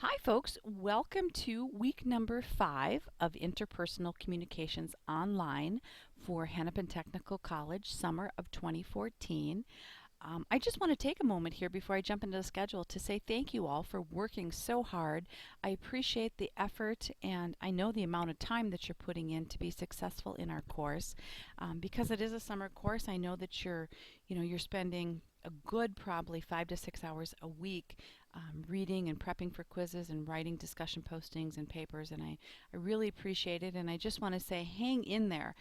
Hi, folks. Welcome to week number 5 of Interpersonal Communications Online for Hennepin Technical College, summer of 2014. I just want to take a moment here before I jump into the schedule to say thank you all for working so hard. I appreciate the effort and I know the amount of time that you're putting in to be successful in our course. Because it is a summer course, I know that you're spending a good probably 5 to 6 hours a week reading and prepping for quizzes and writing discussion postings and papers, and I really appreciate it. And I just want to say hang in there.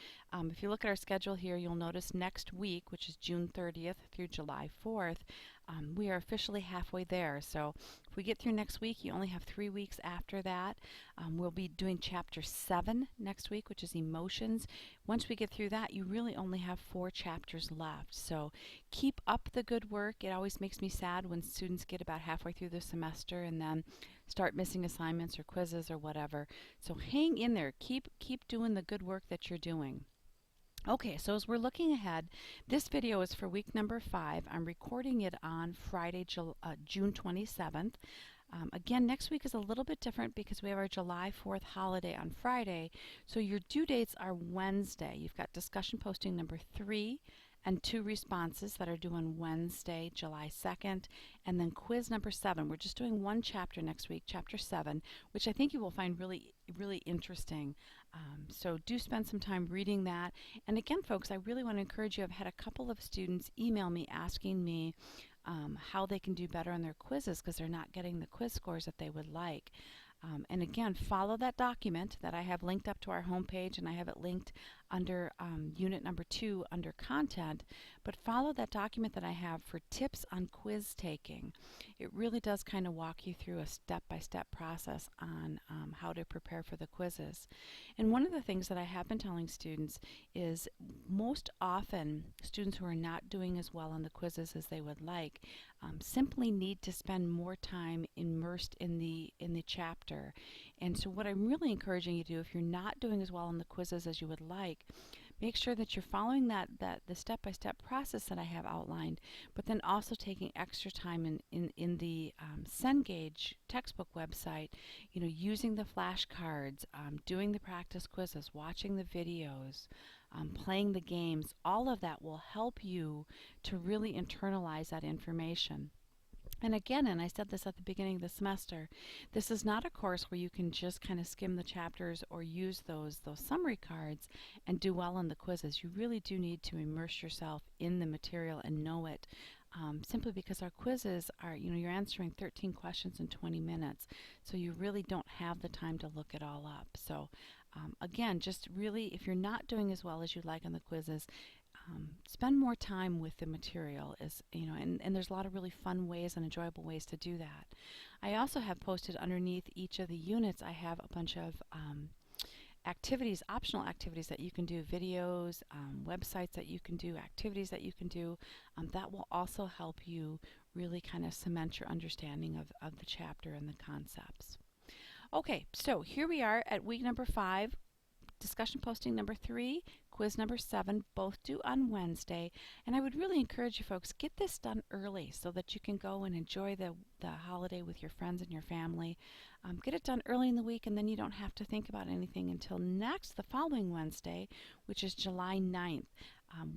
If you look at our schedule here, you'll notice next week, which is June 30th through July 4th, we are officially halfway there. So if we get through next week, you only have 3 weeks after that. We'll be doing chapter 7 next week, which is emotions. Once we get through that, you really only have 4 chapters left. So keep up the good work. It always makes me sad when students get about halfway through the semester and then start missing assignments or quizzes or whatever. So hang in there. Keep doing the good work that you're doing. Okay, so as we're looking ahead, this video is for week number 5. I'm recording it on Friday, June 27th. Again, next week is a little bit different because we have our July 4th holiday on Friday. So your due dates are Wednesday. You've got discussion posting number 3 and 2 responses that are due on Wednesday, July 2nd, and then quiz number 7. We're just doing one chapter next week, chapter 7, which I think you will find really interesting. So do spend some time reading that. And again, folks, I really want to encourage you. I've had a couple of students email me asking me how they can do better on their quizzes because they're not getting the quiz scores that they would like. And again, follow that document that I have linked up to our homepage, and I have it linked under unit number 2 under content. But follow that document that I have for tips on quiz taking. It really does kind of walk you through a step-by-step process on how to prepare for the quizzes. And one of the things that I have been telling students is most often students who are not doing as well on the quizzes as they would like simply need to spend more time immersed in the chapter. And so what I'm really encouraging you to do, if you're not doing as well on the quizzes as you would like, make sure that you're following the step-by-step process that I have outlined, but then also taking extra time in the Cengage textbook website, using the flashcards, doing the practice quizzes, watching the videos, playing the games. All of that will help you to really internalize that information. And again, and I said this at the beginning of the semester, this is not a course where you can just kind of skim the chapters or use those summary cards and do well on the quizzes. You really do need to immerse yourself in the material and know it. Simply because our quizzes are, you're answering 13 questions in 20 minutes, so you really don't have the time to look it all up. So again, just really, if you're not doing as well as you'd like on the quizzes, spend more time with the material, and there's a lot of really fun ways and enjoyable ways to do that. I also have posted underneath each of the units, I have a bunch of activities, optional activities that you can do, videos, websites that you can do, activities that you can do, that will also help you really kind of cement your understanding of the chapter and the concepts. Okay, so here we are at week number 5. Discussion posting number 3, quiz number 7, both due on Wednesday. And I would really encourage you folks, get this done early so that you can go and enjoy the holiday with your friends and your family. Get it done early in the week, and then you don't have to think about anything until the following Wednesday, which is July 9th.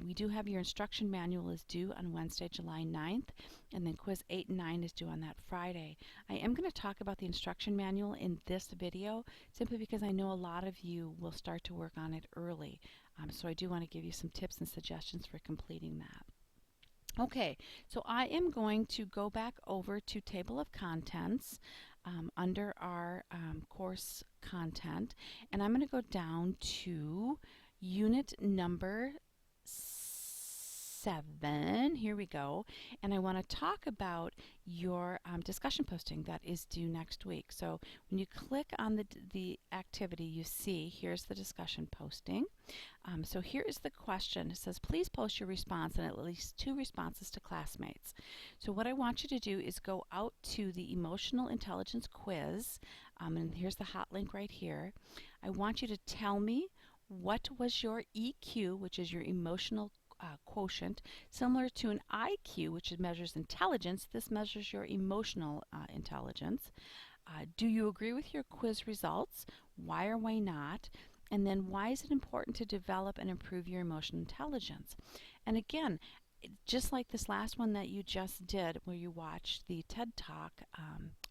We do have your instruction manual is due on Wednesday, July 9th, and then quiz 8 and 9 is due on that Friday. I am going to talk about the instruction manual in this video simply because I know a lot of you will start to work on it early. So I do want to give you some tips and suggestions for completing that. Okay, so I am going to go back over to table of contents under our course content, and I'm going to go down to unit number 7. Here we go. And I want to talk about your discussion posting that is due next week. So when you click on the activity, you see here's the discussion posting. So here is the question. It says, please post your response and at least 2 responses to classmates. So what I want you to do is go out to the emotional intelligence quiz, and here's the hot link right here. I want you to tell me what was your EQ, which is your emotional quotient. Similar to an IQ, which measures intelligence, this measures your emotional intelligence. Do you agree with your quiz results? Why or why not? And then why is it important to develop and improve your emotional intelligence? And again, just like this last one that you just did, where you watched the TED Talk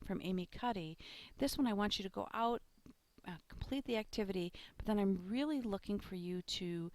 from Amy Cuddy, this one I want you to go out, complete the activity, but then I'm really looking for you to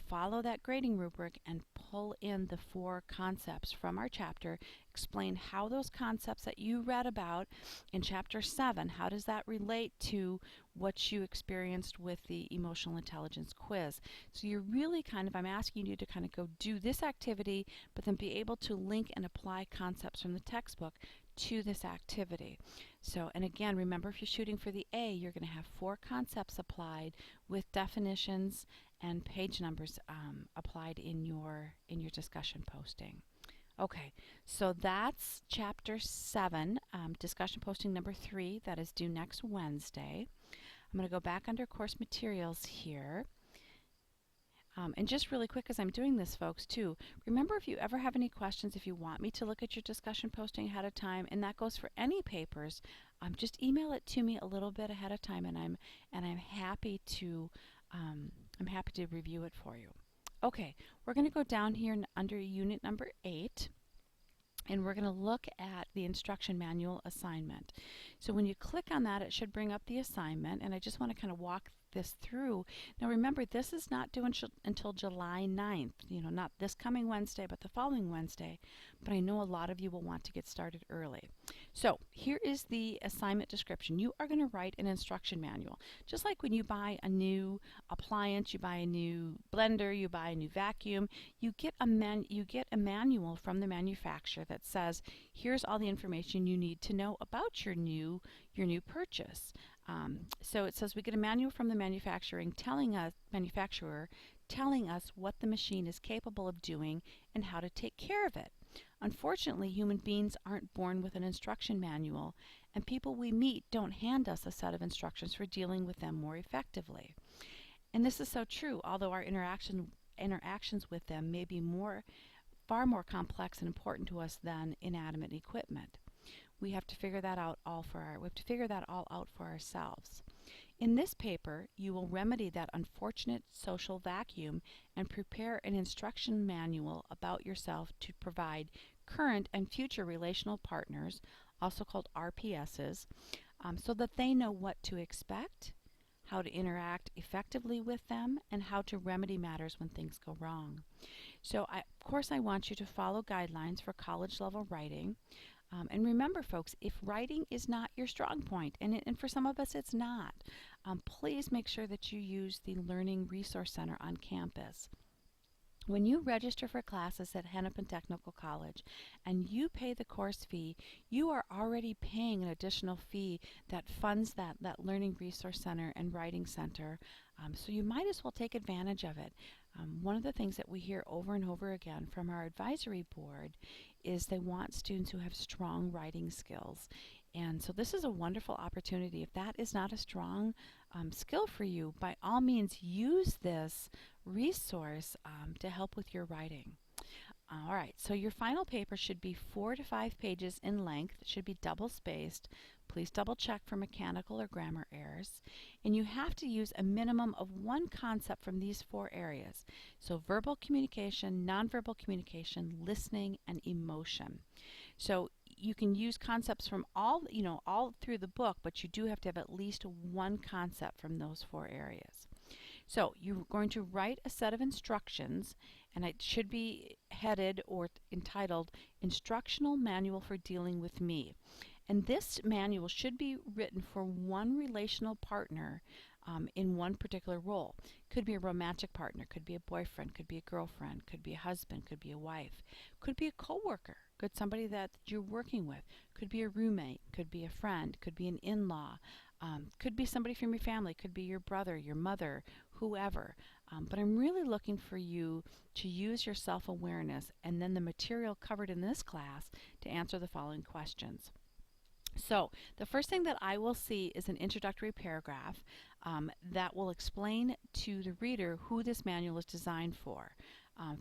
follow that grading rubric and pull in the 4 concepts from our chapter. Explain how those concepts that you read about in chapter 7, how does that relate to what you experienced with the emotional intelligence quiz. So you're really I'm asking you to kind of go do this activity, but then be able to link and apply concepts from the textbook to this activity. So, and again, remember, if you're shooting for the A, you're going to have 4 concepts applied with definitions and page numbers applied in your discussion posting. Okay, so that's chapter 7, discussion posting number 3, that is due next Wednesday. I'm going to go back under course materials here. And just really quick as I'm doing this, folks, too, remember, if you ever have any questions, if you want me to look at your discussion posting ahead of time, and that goes for any papers, just email it to me a little bit ahead of time, and I'm happy to review it for you. Okay, we're going to go down here under unit number 8. And we're going to look at the instruction manual assignment. So when you click on that, it should bring up the assignment, and I just want to kind of walk this through. Now remember, this is not due until July 9th, not this coming Wednesday, but the following Wednesday. But I know a lot of you will want to get started early. So here is the assignment description. You are going to write an instruction manual. Just like when you buy a new appliance, you buy a new blender, you buy a new vacuum, you get a manual from the manufacturer that says, here's all the information you need to know about your new purchase. So it says we get a manual from the manufacturer telling us what the machine is capable of doing and how to take care of it. Unfortunately, human beings aren't born with an instruction manual, and people we meet don't hand us a set of instructions for dealing with them more effectively. And this is so true, although our interactions with them may be far more complex and important to us than inanimate equipment. We have to figure that all out for ourselves. In this paper, you will remedy that unfortunate social vacuum and prepare an instruction manual about yourself to provide current and future relational partners, also called RPSs, so that they know what to expect, how to interact effectively with them, and how to remedy matters when things go wrong. So, of course, I want you to follow guidelines for college-level writing. And remember, folks, if writing is not your strong point, and for some of us it's not, please make sure that you use the Learning Resource Center on campus. When you register for classes at Hennepin Technical College and you pay the course fee, you are already paying an additional fee that funds that Learning Resource Center and Writing Center, so you might as well take advantage of it. One of the things that we hear over and over again from our advisory board is they want students who have strong writing skills. And so this is a wonderful opportunity. If that is not a strong skill for you, by all means use this resource to help with your writing. All right, so your final paper should be 4 to 5 pages in length. It should be double spaced. Please double check for mechanical or grammar errors. And you have to use a minimum of 1 concept from these 4 areas. So verbal communication, nonverbal communication, listening, and emotion. So you can use concepts from all through the book, but you do have to have at least 1 concept from those 4 areas. So you're going to write a set of instructions, and it should be headed or entitled Instructional Manual for Dealing with Me. And this manual should be written for one relational partner in one particular role. Could be a romantic partner, could be a boyfriend, could be a girlfriend, could be a husband, could be a wife, could be a coworker, could somebody that you're working with, could be a roommate, could be a friend, could be an in-law, could be somebody from your family, could be your brother, your mother, whoever. But I'm really looking for you to use your self-awareness and then the material covered in this class to answer the following questions. So the first thing that I will see is an introductory paragraph that will explain to the reader who this manual is designed for.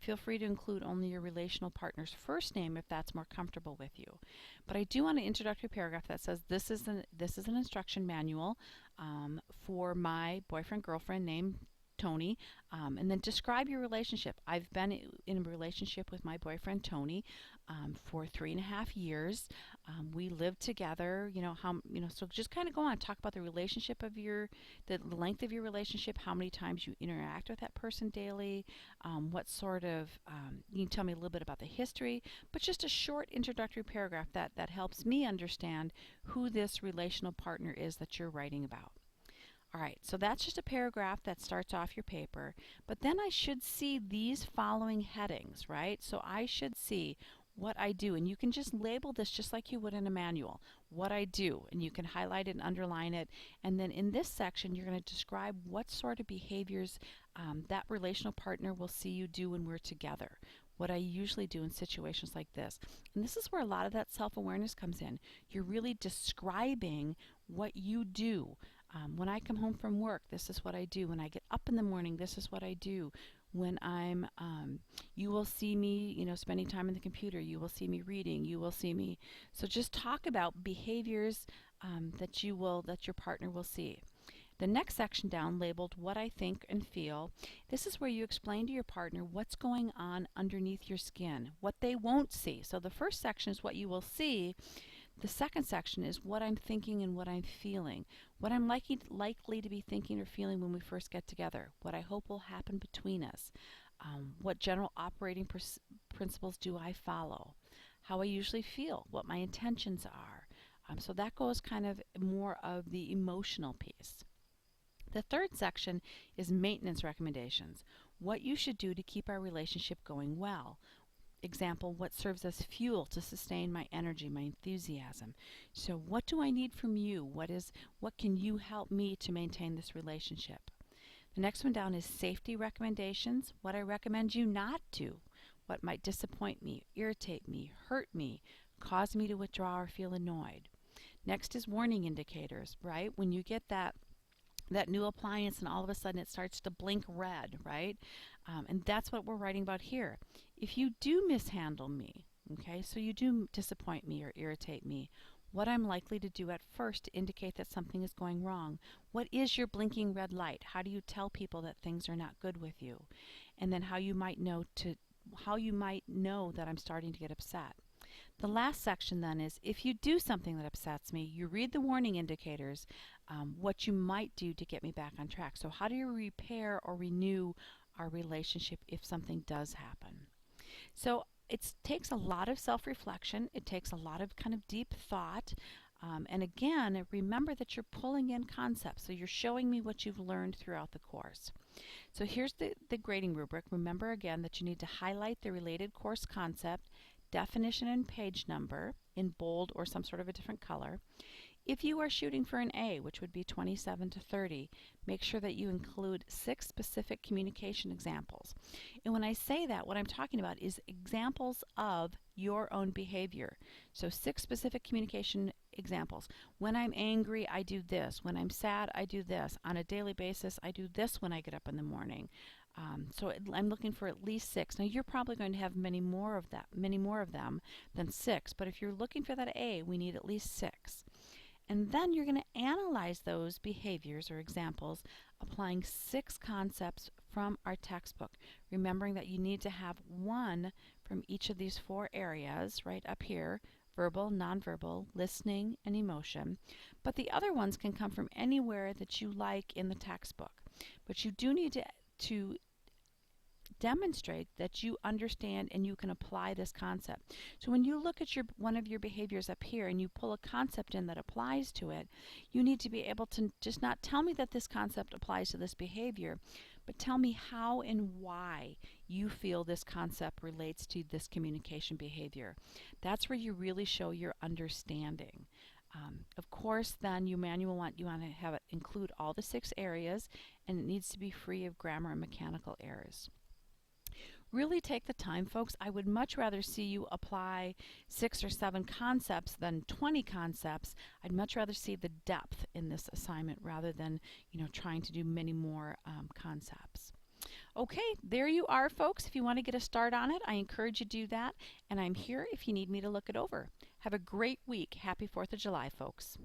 Feel free to include only your relational partner's first name if that's more comfortable with you. But I do want an introductory paragraph that says this is an instruction manual for my boyfriend girlfriend named Tony, and then describe your relationship. I've been in a relationship with my boyfriend Tony for 3.5 years. We live together. So just kind of go on, talk about the relationship of the length of your relationship, how many times you interact with that person daily, what sort of, you can tell me a little bit about the history, but just a short introductory paragraph that helps me understand who this relational partner is that you're writing about. All right, so that's just a paragraph that starts off your paper, but then I should see these following headings, right? So I should see what I do, and you can just label this just like you would in a manual, what I do, and you can highlight it and underline it, and then in this section you're going to describe what sort of behaviors that relational partner will see you do when we're together, what I usually do in situations like this. And this is where a lot of that self-awareness comes in. You're really describing what you do. When I come home from work, this is what I do. When I get up in the morning, this is what I do. When you will see me, spending time on the computer. You will see me reading. You will see me. So just talk about behaviors that your partner will see. The next section down, labeled What I Think and Feel, this is where you explain to your partner what's going on underneath your skin, what they won't see. So the first section is what you will see. The second section is what I'm thinking and what I'm feeling, what I'm likely to be thinking or feeling when we first get together, what I hope will happen between us, what general operating principles do I follow, how I usually feel, what my intentions are. So that goes kind of more of the emotional piece. The third section is maintenance recommendations, what you should do to keep our relationship going well. Example, what serves as fuel to sustain my energy, my enthusiasm. So what do I need from you? What can you help me to maintain this relationship? The next one down is safety recommendations, what I recommend you not do, what might disappoint me, irritate me, hurt me, cause me to withdraw or feel annoyed. Next is warning indicators, right? When you get that new appliance and all of a sudden it starts to blink red, right? And that's what we're writing about here. If you do mishandle me, okay, so you do disappoint me or irritate me, what I'm likely to do at first to indicate that something is going wrong. What is your blinking red light? How do you tell people that things are not good with you? And then how you might know that I'm starting to get upset. The last section then is if you do something that upsets me, you read the warning indicators, what you might do to get me back on track. So how do you repair or renew our relationship if something does happen? So it takes a lot of self-reflection. It takes a lot of kind of deep thought. And again, remember that you're pulling in concepts. So you're showing me what you've learned throughout the course. So here's the grading rubric. Remember again that you need to highlight the related course concept, definition and page number in bold or some sort of a different color. If you are shooting for an A, which would be 27 to 30, make sure that you include 6 specific communication examples. And when I say that, what I'm talking about is examples of your own behavior. So 6 specific communication examples. When I'm angry, I do this. When I'm sad, I do this. On a daily basis, I do this when I get up in the morning. I'm looking for at least 6. Now you're probably going to have many more of them than 6, but if you're looking for that A, we need at least 6. And then you're going to analyze those behaviors or examples, applying 6 concepts from our textbook, remembering that you need to have one from each of these 4 areas right up here: verbal, nonverbal, listening, and emotion. But the other ones can come from anywhere that you like in the textbook. But you do need to demonstrate that you understand and you can apply this concept. So when you look at one of your behaviors up here and you pull a concept in that applies to it, you need to be able to just not tell me that this concept applies to this behavior, but tell me how and why you feel this concept relates to this communication behavior. That's where you really show your understanding. Of course, then you want to have it include all the 6 areas, and it needs to be free of grammar and mechanical errors. Really take the time, folks. I would much rather see you apply 6 or 7 concepts than 20 concepts. I'd much rather see the depth in this assignment rather than trying to do many more concepts. Okay, there you are, folks. If you want to get a start on it, I encourage you to do that. And I'm here if you need me to look it over. Have a great week. Happy 4th of July, folks.